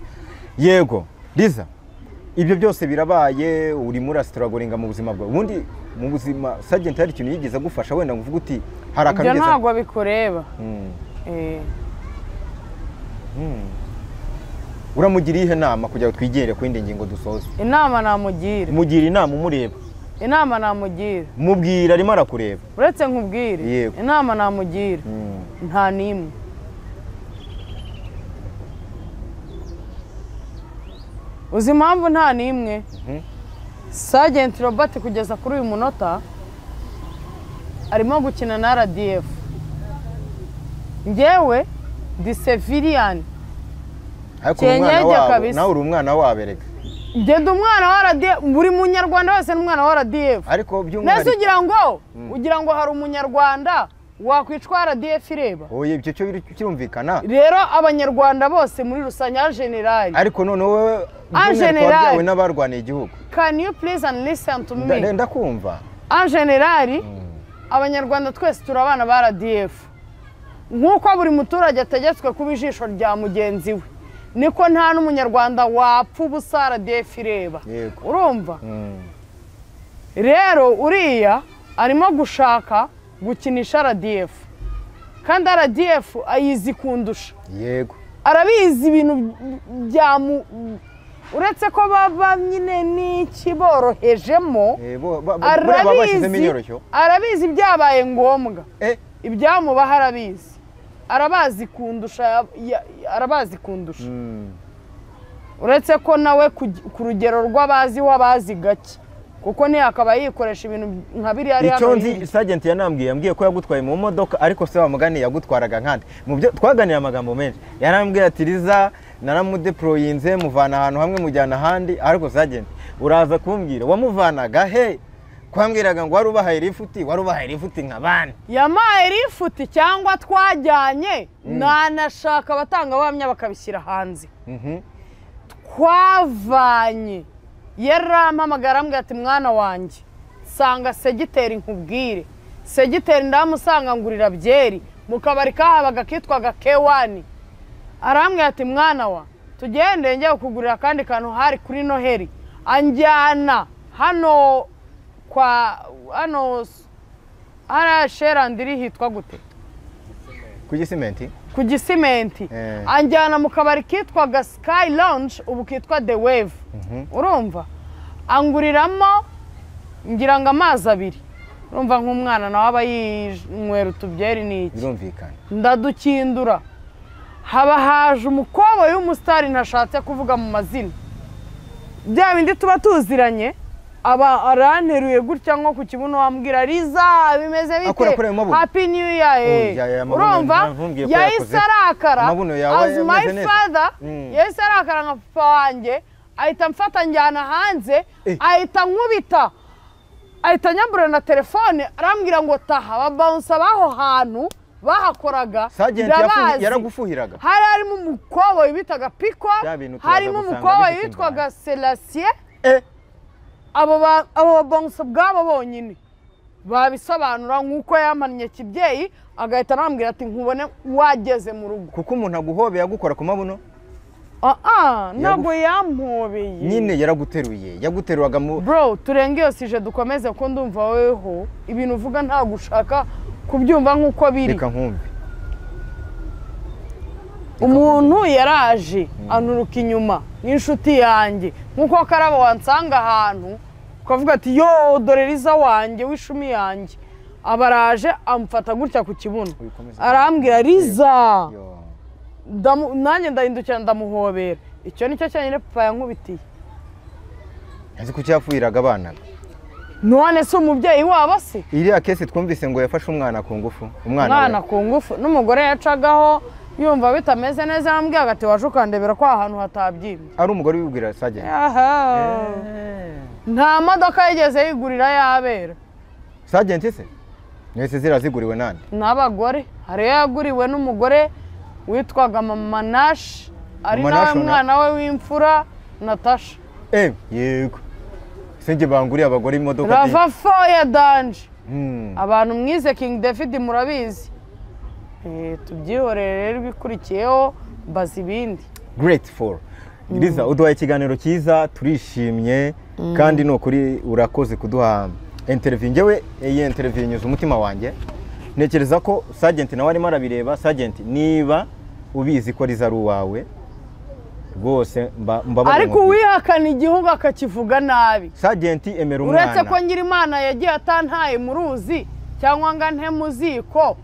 yego Liza ibyo byose birabaye uri muri struggling mu buzima bwawe ubundi mu buzima Sergeant hari ikintu yigeze gufasha wenda ngo uvuge uti hari akanugeza ibyo ntago bikureba uramugira ihe nama kugira twigere ku indi ngingo dusoze inama namugira mugira inama umureba inama namugira mubwira arimo arakureba uretse nkubwire inama namugira nta nimwe uzi impamvu nta nimwe Sergeant Robert kugeza kuri uyu munota arimo gukina na RDF njyewe ndi civilian nawe uri umwana wabereka ngenda umwana wa RDF buri munyarwanda wese n'umwana wa RDF ariko by'umwana nese ugira ngo hari umunyarwanda wakwicwa RDF ireba oye ibyo cyo kirumvikana rero abanyarwanda bose muri rusange ya general ariko none wowe general n'abarwaniye igihugu can you please and listen to me ndakumva general abanyarwanda twese turi abana ba RDF nk'uko buri muturage ategetswe kuba ijisho rya mugenzi we niko nta n'umunyarwanda wapfa ubusa RDF ireba urumva rero uriya arimo gushaka gukinisha RDF kandi RDF ayizi kundusha yego arabizi ibintu uretse ko baba nyine n'ikiborohejemo arabizi byabaye ngombwa ibyamubaho arabazi kundusha uretse ko nawe ku rugero rw'abaziho abazi gake kuko ntiyakaba yikoresha ibintu nka biriya ari icyo nzi Sergeant yambwiye ko yagutwaye mu modoka ariko se wamugani yagutwaraga nkande mu byo twaganiye amagambo menshi yarambwiye ati Liza naramudeployinze muvana ahantu hamwe mujyana ahandi ariko Sergeant uraza kumbwira wamuvanaga he kwambwiraga ngo wari ubahaye rifuti nk'abandi yamaye rifuti cyangwa twajyanye nanashaka abatanga bamya bakabishyira hanze twavanye yarampamagara arambwira ati mwana wanjye sanga segiteri nkubwire segiteri ndamusanga ngurira byeri mu kabari kahabaga kitwaga K1 arambwira ati mwana wa tugende njye kugurira kandi kantu hari kuri Noheli anjyana hano kwa hano Sherandiri hitwa gute ku gisimenti anjyana mu kabari kitwaga Sky Lounge ubu kitwa The Wave urumva anguriramo ngira ngo amazi abiri urumva nk'umwana nawe aba yinywera utubyeri n'iki birumvikana ndadukindura haba haje umukobwa w'umusitari ntashatse kuvuga mu mazina bya bindi tuba tuziranye aba aranteruye gutya nko ku kibuno wambwira Liza bimeze bite happy new year urumva yahise arakara as my father yahise arakara nka papa wanjye ahita mfata njyana hanze ahita nkubita ahita nyambura na telefone arambwira ngo taha babounce abaho hantu bahakoraga Sergeant yaragufuhiraga hari harimo umukobwa wibitaga Piko harimo umukobwa witwaga Selassie abo babonso bwabo bonyine babisobanura nk'uko yamannye kibyeyi agahita arambwira ati nkubone wageze mu rugo kuko umuntu aguhobeye agukora ku mabuno ntabwo yampobeye nyine yaguteruraga mu bro turenge iyo sije dukomeze ko ndumva weho ibintu uvuga nta gushaka kubyumva nk'uko biri reka nkumve umuntu yaraje anuruka inyuma n'inshuti yanjye nk'uko Karabo wansanga ahantu ukavuga ati yo dore Liza wanjye w'ishumi yanjye abaraje amfata gutya ku kibuno arambwira Liza nanjye ndahindukira ndamuhobera icyo nicyo cyanyine papa yankubitiye azi ko cyafuyiraga abana none se umubyeyi wabo se iriya kesi twumvise ngo yafashe umwana ku ngufu umwana ku ngufu n'umugore yacagaho yumva bitameze neza arambwira ati waje ukandebera ko ahantu hatabyimye ari umugore wibwira Sergeant nta modoka yigeze yigurira yabera Sergeant se mwese ziraziguriwe nande n'abagore hari yaguriwe n'umugore witwaga Mama Nash ari nawe mwana we w'imfura Natasha yego singe banguriye abagore imodoka Rava Foya Danje abantu mwize King David murabizi tubyihorere rero bikurikiyeho bazi ibindi grateful Liza uduhaye ikiganiro cyiza turishimye kandi no kuri urakoze kuduha interview ngewe iyi interview nyuze umutima wanjye ntekereza ko Sergeant nawe arimo arabireba Sergeant niba ubizi ko Liza ari uwawe rwose mbabara ariko wihakana igihugu akakivuga nabi Sergeant emera umwana uretse ko ngira Imana yagiye atantaye mu ruzi cyangwa nga nte muziko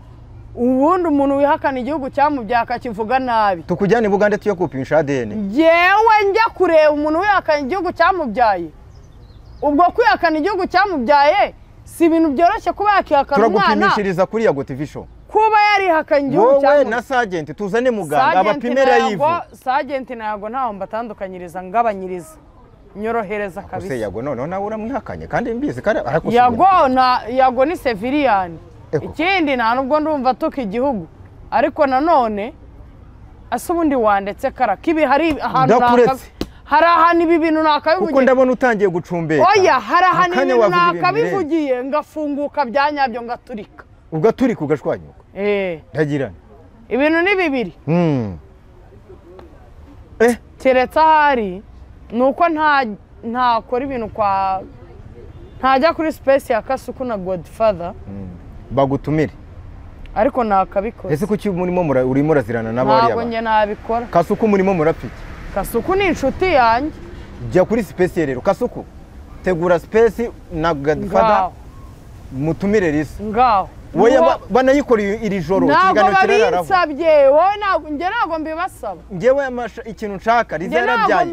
ubundi umuntu wihakana igihugu cyamubyaye akakivuga nabi tukujyane Bugande tuyo kupimisha ADN yewe njya kureba umuntu wihakana igihugu cyamubyaye ubwo kwihakana igihugu cyamubyaye si ibintu byoroshye kuba yakihakana umwana turagupimishiriza kuri Yago TV show kuba yarihakanye igihugu cyamubyaye wowe na Sergeant tuzane muganga abapimera yivu Sergeant na Yago ntaho mbatandukanyiriza ngabanyiriza nyorohereza kabisa use Yago none nawe uramwihakanye kandi mbizi Yago ni civilian ikindi nta nubwo ndumva tuka igihugu ariko nanone ase ubundi wandetse kara kibi hari ahantu ibi bintu nakabivugiye kuko ndabona utangiye gucumbeka oya hari ahantu ibintu nakabivugiye ngafunguka byanyabyo ngaturika ugaturika ugashwanyuka ndagirana ibintu ni bibiri keretse ahari nuko ntakora ibintu kwa ntajya kuri space ya Kasuku na Godfather bagutumire ariko nakabikora ese kuki urimo urazirana n'abari ntabwo njye nabikora Kasuku murimo murapfiki Kasuku ni inshuti yanjye jya kuri space rero Kasuku tegura space na Godfather mutumire Liza ngaho wowe banayikora iri joro ikiganiro kirararaho ntabwo wowe njye ntabwo mbibasaba njyewe ikintu nshaka Liza yarabyaye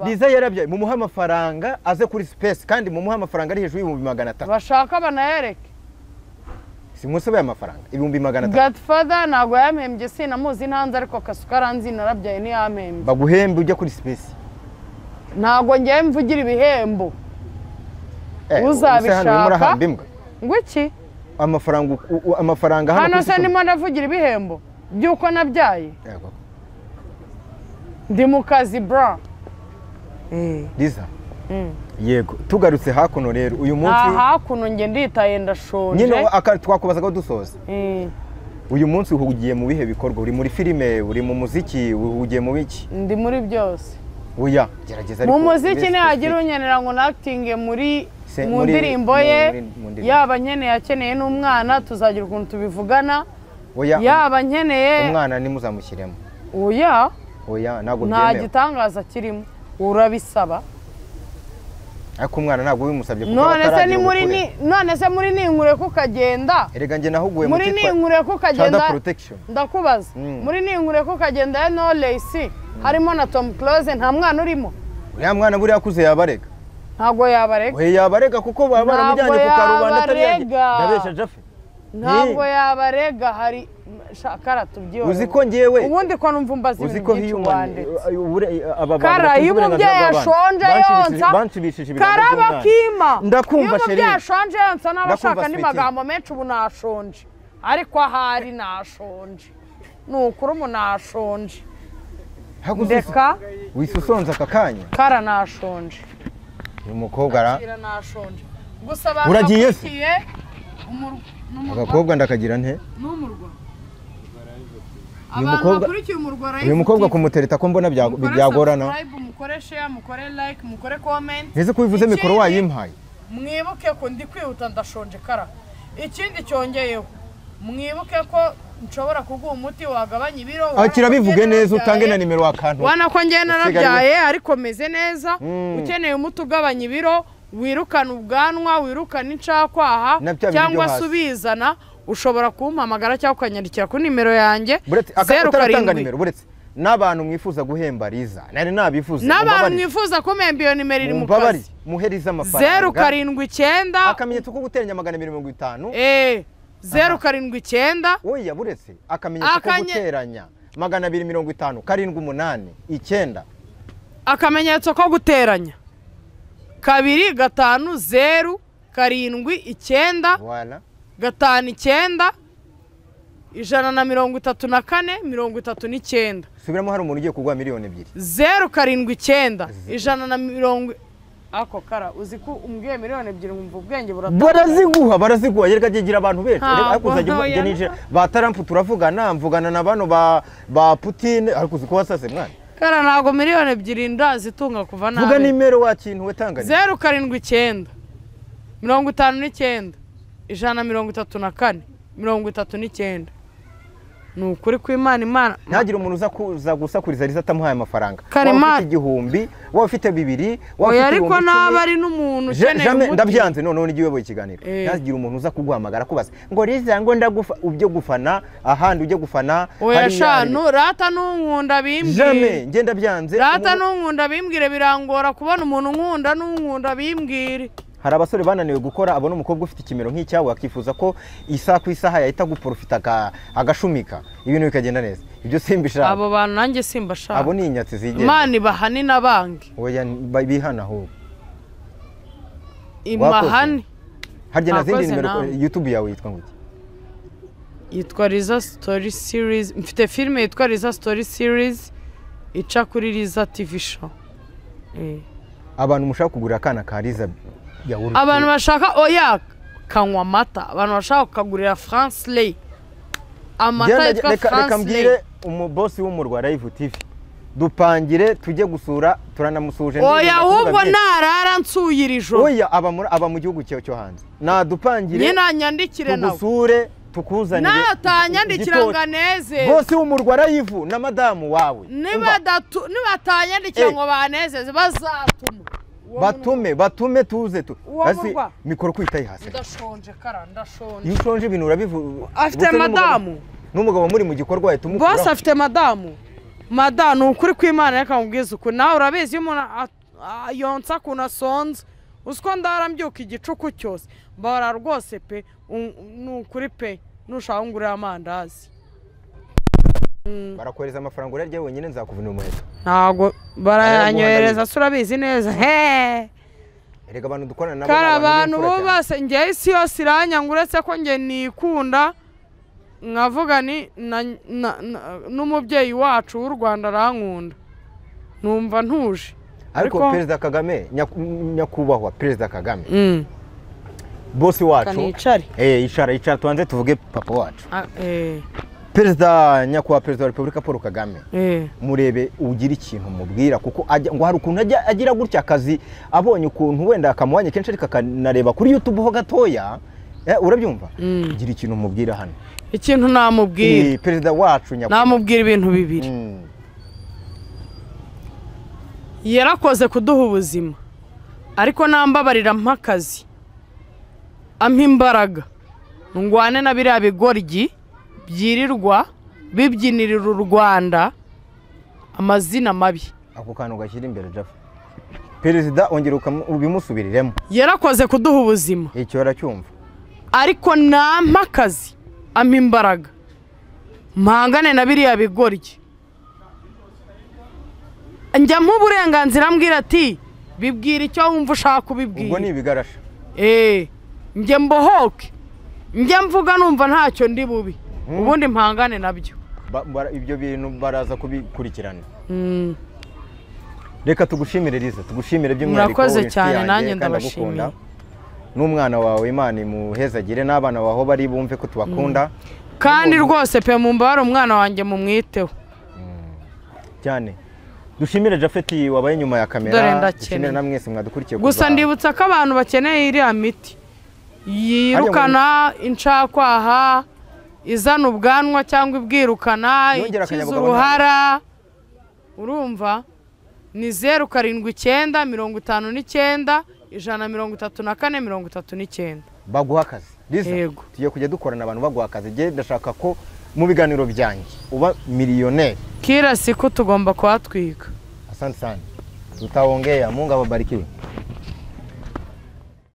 Liza yarabyaye mumuha amafaranga aze kuri space kandi mumuha amafaranga ari hejuru y'ibihumbi 500 bashaka banayereke simusobe amafaranga ibihumbi 500 Godfather ntabwo yampembye sinamuzi ntanze ariko Kasukaranzi narabyaye ni yampembye baguhembe ujya kuri space ntabwo ngiye mvugira ibihembo uzabishaka ngo iki amafaranga hano se ndimo ndavugira ibihembo by'uko nabyaye ndi mu kazi bra Liza yego tugarutse hakuno rero uyu munsi hakuno nge nditaye ndashonje nyine twakubazaga dusoza uyu munsi uhugiye mu bihe bikorwa uri muri filime uri mu muziki uhugiye mu biki ndi muri byose oya gerageza ariko mu muziki ntihagira unyenera ngo nakitinge mu ndirimbo ye yaba nkeneye akeneye n'umwana tuzagira ukuntu tubivugana yaba nkeneye umwana nimuzamushyiremo oya ntabwo nta gitangaza kirimo urabisaba ariko umwana ntabwo bimusabye kuko none se muri ninkure kukagenda erega nge nahuguye muri ninkure kukagenda ndakubaza muri ninkure kukagenda ya Knowless harimo na Tom Close nta mwana urimo uriya mwana buriya akuze yabarega ntabwo yabarega yabarega kuko baba baramujyanye ku karubanda atari ndabesha Jaffe ntabwo yabarega hari shakara tubyiyo uzi ko ngewe ubundi ko numva mbazi ibintu byinshi wanditse kara iyo umubyeyi yashonje yonsa karabakima ndakumva sheri iyo yashonje yonsa n'abashaka n'amagambo menshi ubu nashonje ariko ahari nashonje nukuri umu nashonje ndeka wisusonza aka kanya kara nashonje uyu mukobwa nashonje gusa uragiye se agakobwa ndakagira nte n'umurwa uyu mukobwa kumutereta ko mbona byagorana mukore share mukore like mukore comment neze ko bivuze mikoro wayimpaye mwibuke ko ndi kwihuta ndashonje kara ikindi cyongeyeho mwibuke ko nshobora kuguha umuti wagabanya ibiro akira bivuge neza utange na nimero wakantu wana ko ngiye narabyaye ariko meze neza ukeneye umuti ugabanya ibiro wirukana ubwanwa wirukana incakwaha cyangwa subizana ushobora kumpamagara cyangwa ukanyandikira ku nimero yanjye 07 buretse n'abantu mwifuza guhemba Liza nari nabifuza n'abantu mwifuza kumemba iyo nimero iri mu kazi muheriza amafaranga 079 akamenyetso ko guteranya 250 079 oya buretse akamenyetso ko guteranya 250 78 9 akamenyetso ko guteranya 2 5 0 7 9 voilà 5 9 134 subiramo hari umuntu ugiye kugwa miliyoni 2 079 ako kara uzi ko umbwiye miliyoni 2 umva ubwenge baraziguha yereka gigira abantu benshi ariko uzajya nije ba Trump turavugana mvugana na bano ba Putin ariko uzi ko wasase mwana kara nago miliyoni 2 ndazitunga kuva nawe vuga nimero wa kintu wetanganye 079 59 134 39 nukuri ku Imana ntagire umuntu uza gusakuriza Liza atamuhaye amafaranga wafite igihumbi wafite 2 wafite ariko naba ari n'umuntu ukeneye umuti ndabyanze none nigiwe boye ikiganiro ntagire umuntu uza kuguhamagara kubaza ngo Liza ngo ndagufa ubyo gufana ahandi ujye gufana oya shanu rata n'unkunda bimbwire jamais ngenda byanze rata n'unkunda bimbwire birangora kubona umuntu nkunda n'unkunda bimbwire hari abasore bananiwe gukora abona umukobwa ufite ikimero nk'icyawe akifuza ko isaha ku isaha yahita guprofita agashumika ibintu bikagenda neza ibyo simbishaka abo bantu nanjye simbashaka abo ni inyatsi zigenda Imana bahani nabange oya bihana ho imahani harya na zindi nimero YouTube yawe yitwa nguki yitwa Liza Story Series mfite filime yitwa Liza Story Series ica kuri Liza TV show abantu mushaka kugura akana ka Liza abantu bashaka oya kanywa amata abantu bashaka kukagurira France Lay amata yitwa France Lay umubosi w'umurwa Live TV dupangire tujye gusura turanamusuje oya ahubwo narara nsuyirijo oya aba mu gihugu cyo hanze nadupangire nyina nyandikire nawe tugusure tukuzanire natanyandikira nganeze bosi w'umurwa Live na madamu wawe nibatanyandikira ngo banezeze bazatuma batume tuze tu Asi mikoro kwitaye hasi ndashonje kara ndashonje iyo ushonje ibintu urabivuga afite madamu n'umugabo muri mu gikorwa ahita umukura boss afite madamu ukuri kw'Imana yakamubwiza uko nawe urabizi iyo umuntu yonsa kunasonza usko ndarambyuka igicuku cyose mbara rwose pe n'ukuri pe nushaka ngurira amandazi barakohereza amafaranga urarye wenyine nzakuvuna umuheto ntago baranyohereza surabizi neza erega abantu dukorana nabo abantu bose ngiye isi yose iranyanga uretse ko ngiye nikunda nkavuga ni n'umubyeyi wacu w'u Rwanda arankunda numva ntuje ariko Perezida Kagame nyakubahwa Perezida Kagame bosi wacu icara tuanze tuvuge papa wacu Perezida nyakubahwa Perezida wa Repubulika Paul Kagame murebe ugira ikintu mubwira kuko ngo hari ukuntu agira gutya akazi abonye ukuntu wenda akamwanya kenshi ariko akanareba kuri YouTube ho gatoya urabyumva gira ikintu mubwira hano ikintu namubwira Perezida wacu nyakubahwa namubwira ibintu bibiri yarakoze kuduha ubuzima ariko nambabarira mpakazi ampa imbaraga ngwane na biriya bigoryi byirirwa bibyinirira u Rwanda amazina mabi ako kantu gashyira imbere Jaffa Perezida ongera ubimusubiriremo yarakoze kuduha ubuzima icyo aracyumva ariko nampakazi ampa imbaraga mpangane na biriya bigoryi njya mu burenganzira mbwira ati bibwira icyo wumva ushaka kubibwira ubwo ni ibigarasha njye mbohoke njye mvuga numva ntacyo ndi bubi ubundi mpangane nabyo ibyo bintu baraza kubikurikirana reka tugushimire Liza tugushimire by'umwihariko murakoze cyane nanjye ndabashimiye n'umwana wawe Imana imuhezagire n'abana baho bari bumve ko tubakunda kandi rwose pe mumbare umwana wanjye mumwiteho cyane dushimire Japhet wabaye nyuma ya kamera dushimire na mwese mwadukurikiye gusa ndibutsa ko abantu bakeneye iriya miti yirukana incakwaha izana ubwanwa cyangwa ibwirukana ikiza uruhara urumva ni 0759 159 baguha akazi Liza tugiye kujya dukorana abantu baguha akazi je ndashaka ko mu biganiro byanjye uba miliyoneri kila siku tugomba kuhatwika asante sana tutaongea Mungu awabariki